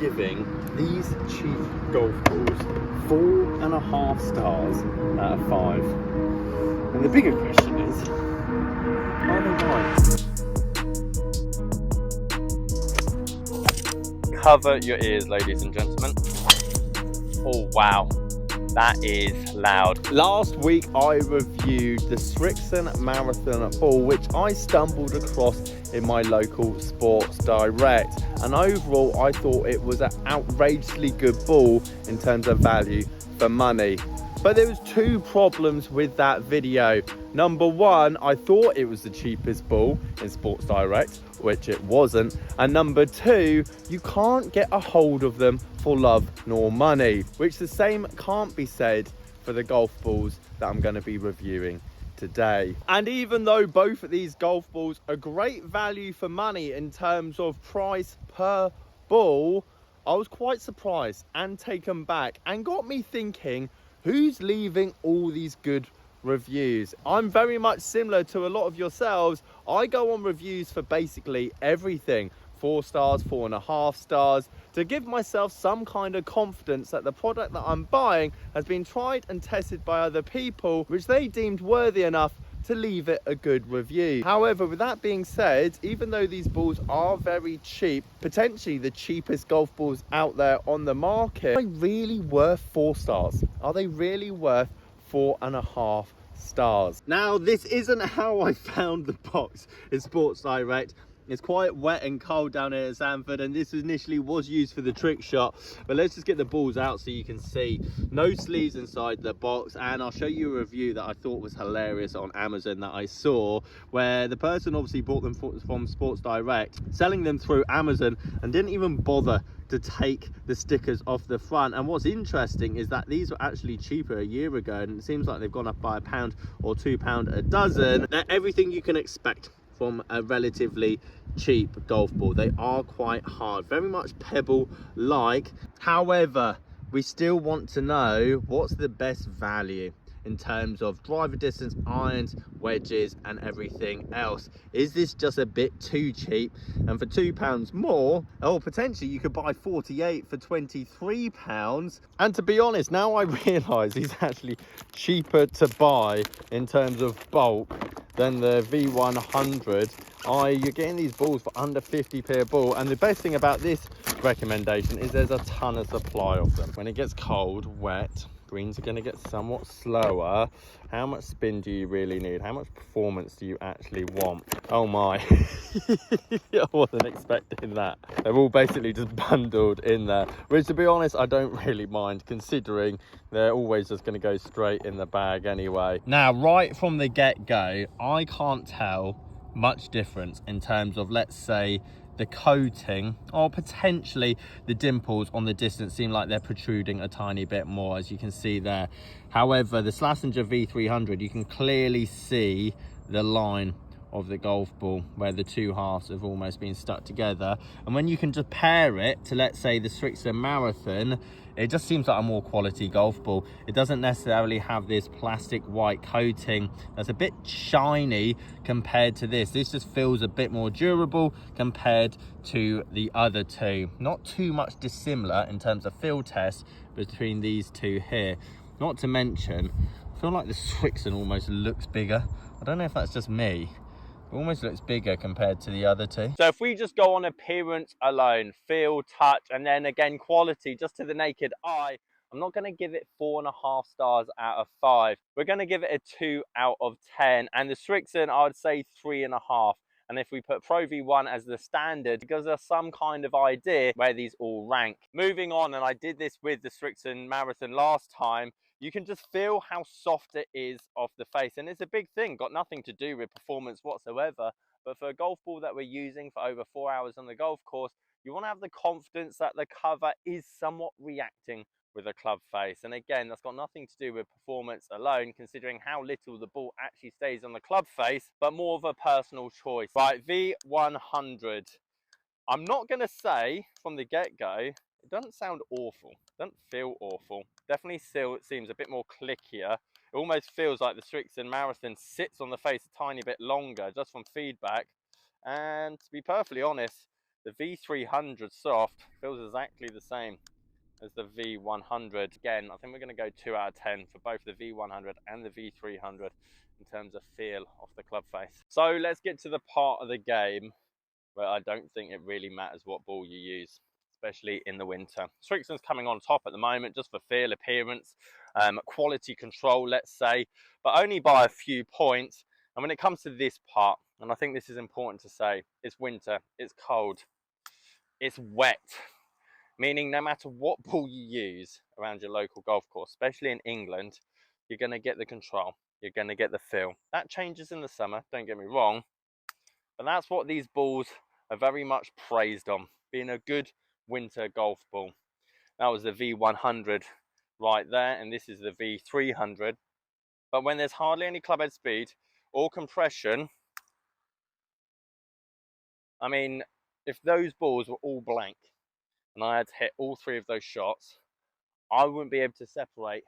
giving these cheap golf balls 4.5 stars out of 5. And the bigger question is, are they mine? Cover your ears, ladies and gentlemen. Oh wow, that is loud. Last week I reviewed the Srixon Marathon ball, which I stumbled across in my local Sports Direct, and overall I thought it was an outrageously good ball in terms of value for money. But there was 2 problems with that video. Number 1, I thought it was the cheapest ball in Sports Direct, which it wasn't. And number 2, you can't get a hold of them for love nor money, which the same can't be said for the golf balls that I'm going to be reviewing today. And even though both of these golf balls are great value for money in terms of price per ball, I was quite surprised and taken back, and got me thinking, who's leaving all these good reviews? I'm very much similar to a lot of yourselves. I go on reviews for basically everything. 4 stars, 4.5 stars, to give myself some kind of confidence that the product that I'm buying has been tried and tested by other people, which they deemed worthy enough to leave it a good review. However, with that being said, even though these balls are very cheap, potentially the cheapest golf balls out there on the market, are they really worth 4 stars? Are they really worth 4.5 stars? Now, this isn't how I found the box in Sports Direct. It's quite wet and cold down here at Sanford, and this initially was used for the trick shot, but let's just get the balls out so you can see. No sleeves inside the box, and I'll show you a review that I thought was hilarious on Amazon that I saw, where the person obviously bought them from Sports Direct, selling them through Amazon, and didn't even bother to take the stickers off the front. And what's interesting is that these were actually cheaper a year ago, and it seems like they've gone up by £1 or £2 a dozen. They're everything you can expect from a relatively cheap golf ball. They are quite hard, very much pebble like. However, we still want to know what's the best value in terms of driver distance, irons, wedges and everything else. Is this just a bit too cheap? And for £2 more, or potentially you could buy 48 for £23. And to be honest, now I realise it's actually cheaper to buy in terms of bulk than the V100. You're getting these balls for under 50p a ball, and the best thing about this recommendation is there's a ton of supply of them. When it gets cold, wet, greens are going to get somewhat slower. How much spin do you really need? How much performance do you actually want? Oh my, I wasn't expecting that. They're all basically just bundled in there, which, to be honest, I don't really mind, considering they're always just going to go straight in the bag anyway. Now, right from the get-go, I can't tell much difference in terms of, let's say, the coating, or potentially the dimples on the distance seem like they're protruding a tiny bit more, as you can see there. However, the Slazenger V300, you can clearly see the line of the golf ball where the 2 halves have almost been stuck together. And when you can just pair it to, let's say, the Srixon Marathon, it just seems like a more quality golf ball. It doesn't necessarily have this plastic white coating that's a bit shiny compared to this. This just feels a bit more durable compared to the other 2. Not too much dissimilar in terms of field test between these 2 here. Not to mention, I feel like the Srixon almost looks bigger. I don't know if that's just me. It almost looks bigger compared to the other 2. So if we just go on appearance alone, feel, touch, and then again quality just to the naked eye, I'm not going to give it 4.5 stars out of 5. We're going to give it a 2 out of 10. And the Srixon, I would say 3.5. And if we put Pro V1 as the standard, it gives us some kind of idea where these all rank. Moving on, and I did this with the Srixon Marathon last time, you can just feel how soft it is off the face. And it's a big thing, got nothing to do with performance whatsoever. But for a golf ball that we're using for over 4 hours on the golf course, you want to have the confidence that the cover is somewhat reacting with a club face. And again, that's got nothing to do with performance alone, considering how little the ball actually stays on the club face, but more of a personal choice. Right, V100. I'm not going to say from the get-go, it doesn't sound awful, doesn't feel awful. Definitely still it seems a bit more clickier. It almost feels like the Srixon Marathon sits on the face a tiny bit longer just from feedback. And to be perfectly honest, The V300 soft feels exactly the same as the V100. Again, I think we're going to go 2 out of 10 for both the V100 and the V300 in terms of feel off the club face. So let's get to the part of the game where I don't think it really matters what ball you use, especially in the winter. Strixon's coming on top at the moment just for feel, appearance, quality control, let's say, but only by a few points. And when it comes to this part, and I think this is important to say, it's winter, it's cold, it's wet. Meaning no matter what ball you use around your local golf course, especially in England, you're going to get the control, you're going to get the feel. That changes in the summer, don't get me wrong, but that's what these balls are very much praised on, being a good winter golf ball. That was the V100 right there, and this is the V300. But when there's hardly any clubhead speed or compression, I mean, if those balls were all blank, and I had to hit all 3 of those shots, I wouldn't be able to separate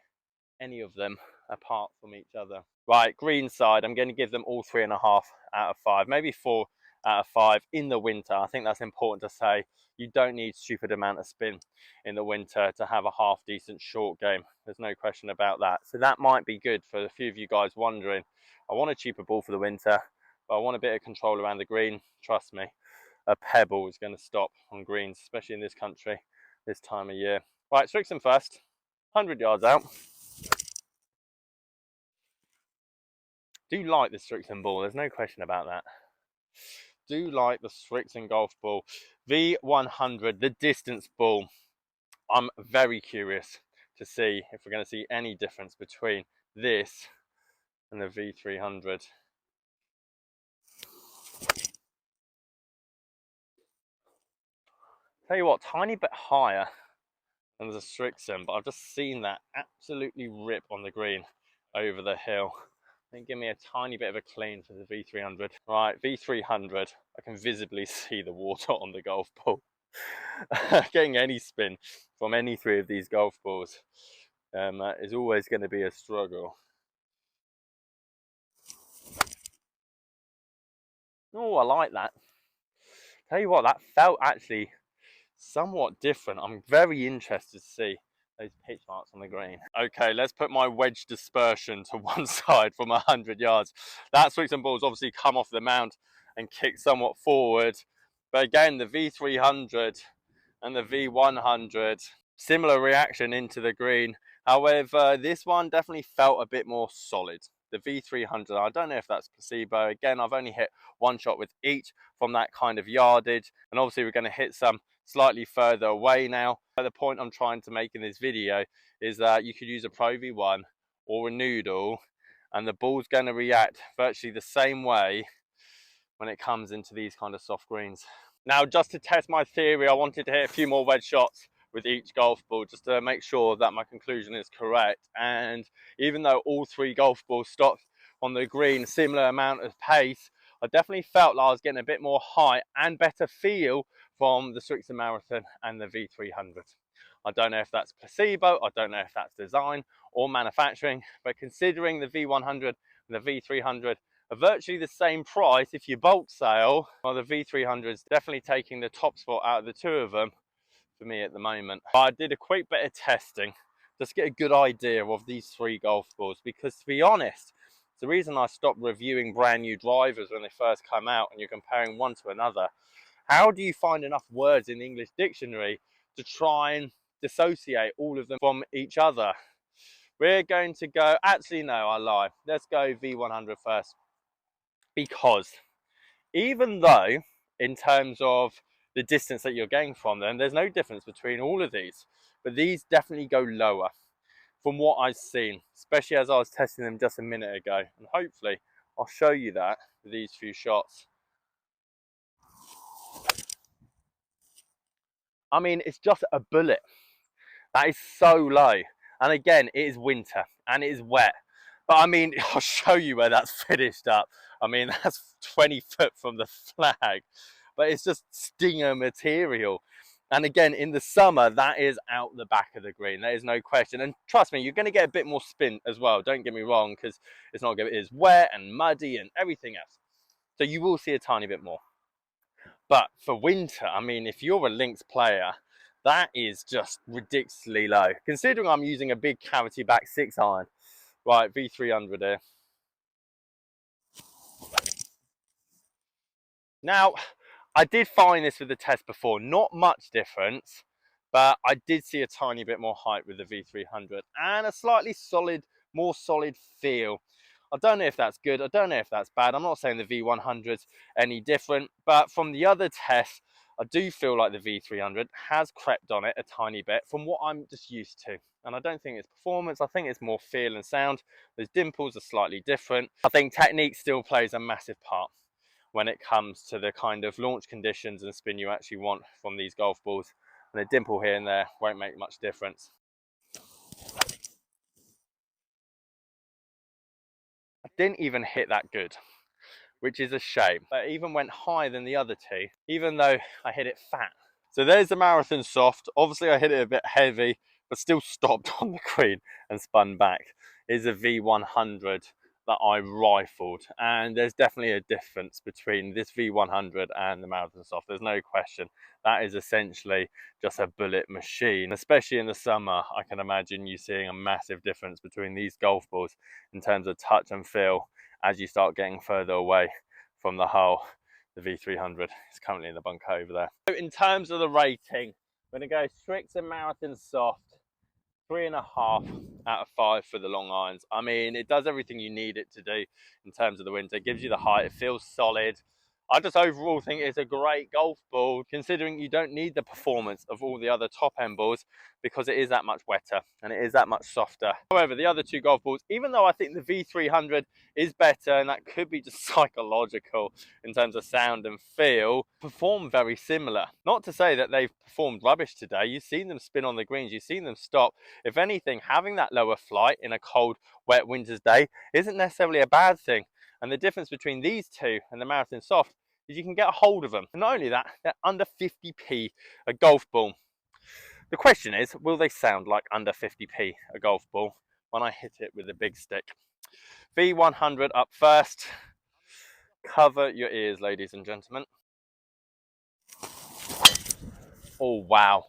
any of them apart from each other. Right, green side, I'm going to give them all 3.5 out of 5, maybe 4 out of 5 in the winter. I think that's important to say. You don't need stupid amount of spin in the winter to have a half decent short game. There's no question about that. So that might be good for a few of you guys wondering, I want a cheaper ball for the winter, but I want a bit of control around the green. Trust me, a pebble is going to stop on greens, especially in this country this time of year. Right, Strixon first, 100 yards out. Do like the Strixon ball, there's no question about that. Do like the Strixon golf ball. V100, the distance ball. I'm very curious to see if we're going to see any difference between this and the V300. Tell you what, tiny bit higher than the Strixon, but I've just seen that absolutely rip on the green over the hill. Then give me a tiny bit of a clean for the V300. Right, V300, I can visibly see the water on the golf ball. Getting any spin from any 3 of these golf balls is always going to be a struggle. Oh, I like that. Tell you what, that felt actually somewhat different. I'm very interested to see those pitch marks on the green. Okay, let's put my wedge dispersion to one side from 100 yards. That Strixon ball's obviously come off the mound and kicked somewhat forward. But again, the V300 and the V100, similar reaction into the green. However, this one definitely felt a bit more solid. The V300, I don't know if that's placebo. Again, I've only hit 1 shot with each from that kind of yardage. And obviously we're going to hit some slightly further away now. But the point I'm trying to make in this video is that you could use a Pro V1 or a noodle, and the ball's going to react virtually the same way when it comes into these kind of soft greens. Now, just to test my theory, I wanted to hit a few more wedge shots with each golf ball just to make sure that my conclusion is correct. And even though all 3 golf balls stopped on the green, similar amount of pace, I definitely felt like I was getting a bit more height and better feel from the Strixon Marathon and the V300. I don't know if that's placebo, I don't know if that's design or manufacturing, but considering the V100 and the V300 are virtually the same price if you bulk sale, well, the V300 is definitely taking the top spot out of the 2 of them for me at the moment. I did a quick bit of testing just to get a good idea of these 3 golf balls, because to be honest, it's the reason I stopped reviewing brand new drivers when they first come out and you're comparing one to another. How do you find enough words in the English dictionary to try and dissociate all of them from each other? We're going to go, actually no, I lie. Let's go V100 first. Because even though in terms of the distance that you're getting from them, there's no difference between all of these, but these definitely go lower from what I've seen, especially as I was testing them just a minute ago, and hopefully I'll show you that with these few shots. I mean, it's just a bullet. That is so low, and again, it is winter and it is wet. But I mean, I'll show you where that's finished up. I mean, that's 20 foot from the flag, but it's just stinger material. And again, in the summer, that is out the back of the green. There is no question. And trust me, you're going to get a bit more spin as well. Don't get me wrong, because it's not good. It is wet and muddy and everything else. So you will see a tiny bit more. But for winter, I mean, if you're a links player, that is just ridiculously low. Considering I'm using a big cavity back 6-iron. Right, V300 here. Now, I did find this with the test before, not much difference, but I did see a tiny bit more height with the V300 and a slightly more solid feel. I don't know if that's good, I don't know if that's bad. I'm not saying the V100's any different, but from the other tests, I do feel like the V300 has crept on it a tiny bit from what I'm just used to. And I don't think it's performance, I think it's more feel and sound. Those dimples are slightly different. I think technique still plays a massive part when it comes to the kind of launch conditions and spin you actually want from these golf balls. And a dimple here and there won't make much difference. I didn't even hit that good, which is a shame. But it even went higher than the other two, even though I hit it fat. So there's the Marathon Soft. Obviously I hit it a bit heavy, but still stopped on the green and spun back. Is a V100 that I rifled, and there's definitely a difference between this V100 and the Marathon Soft. There's no question. That is essentially just a bullet machine. Especially in the summer, I can imagine you seeing a massive difference between these golf balls in terms of touch and feel as you start getting further away from the hole. The V300 is currently in the bunker over there. So in terms of the rating, I'm going to go Strixon Marathon Soft 3.5 out of 5 for the long irons. I mean, it does everything you need it to do in terms of the winter. It gives you the height, it feels solid. I just overall think it's a great golf ball, considering you don't need the performance of all the other top end balls because it is that much wetter and it is that much softer. However, the other two golf balls, even though I think the V300 is better, and that could be just psychological in terms of sound and feel, perform very similar. Not to say that they've performed rubbish today. You've seen them spin on the greens, you've seen them stop. If anything, having that lower flight in a cold, wet winter's day isn't necessarily a bad thing. And the difference between these two and the Marathon Soft is you can get a hold of them. And not only that, they're under 50p a golf ball. The question is, will they sound like under 50p a golf ball when I hit it with a big stick? V100 up first. Cover your ears, ladies and gentlemen. Oh, wow.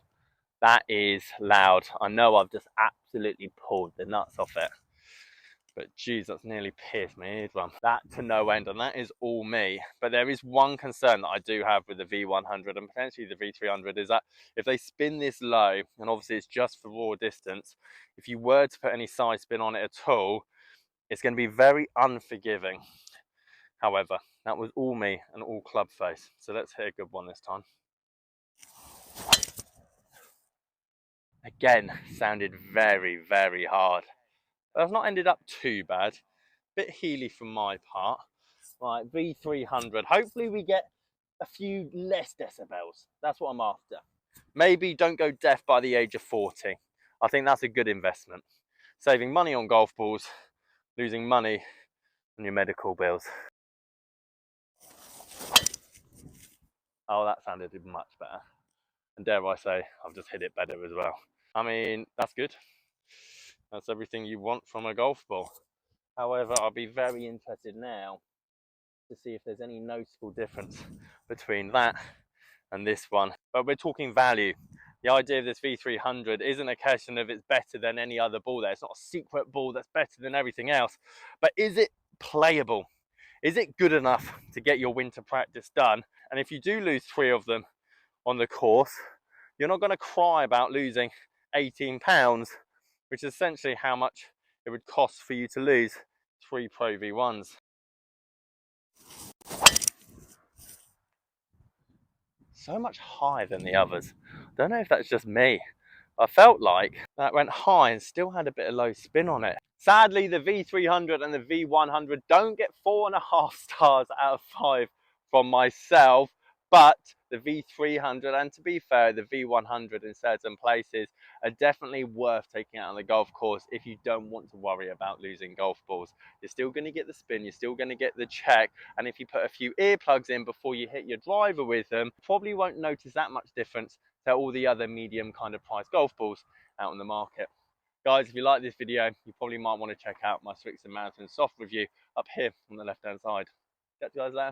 That is loud. I know I've just absolutely pulled the nuts off it. But geez, that's nearly pierced my eardrum. That to no end, and that is all me. But there is one concern that I do have with the V100 and potentially the V300 is that if they spin this low, and obviously it's just for raw distance, if you were to put any side spin on it at all, it's going to be very unforgiving. However, that was all me and all club face. So let's hit a good one this time. Again, sounded very, very hard. But I've not ended up too bad. Bit heely from my part. Right, V300. Hopefully we get a few less decibels. That's what I'm after. Maybe don't go deaf by the age of 40. I think that's a good investment. Saving money on golf balls, losing money on your medical bills. Oh, that sounded much better. And dare I say, I've just hit it better as well. I mean, that's good. That's everything you want from a golf ball. However, I'll be very interested now to see if there's any noticeable difference between that and this one. But we're talking value. The idea of this V300 isn't a question of it's better than any other ball there. It's not a secret ball that's better than everything else. But is it playable? Is it good enough to get your winter practice done? And if you do lose 3 of them on the course, you're not going to cry about losing 18 pounds, which is essentially how much it would cost for you to lose 3 Pro V1s. So much higher than the others. Don't know if that's just me. I felt like that went high and still had a bit of low spin on it. Sadly, the V300 and the V100 don't get 4.5 stars out of 5 from myself, but the V300, and to be fair, the V100 in certain places are definitely worth taking out on the golf course if you don't want to worry about losing golf balls. You're still going to get the spin, you're still going to get the check, and if you put a few earplugs in before you hit your driver with them, you probably won't notice that much difference to all the other medium kind of price golf balls out on the market. Guys, if you like this video, you probably might want to check out my Strixon Marathon Soft review up here on the left hand side. Catch you guys later.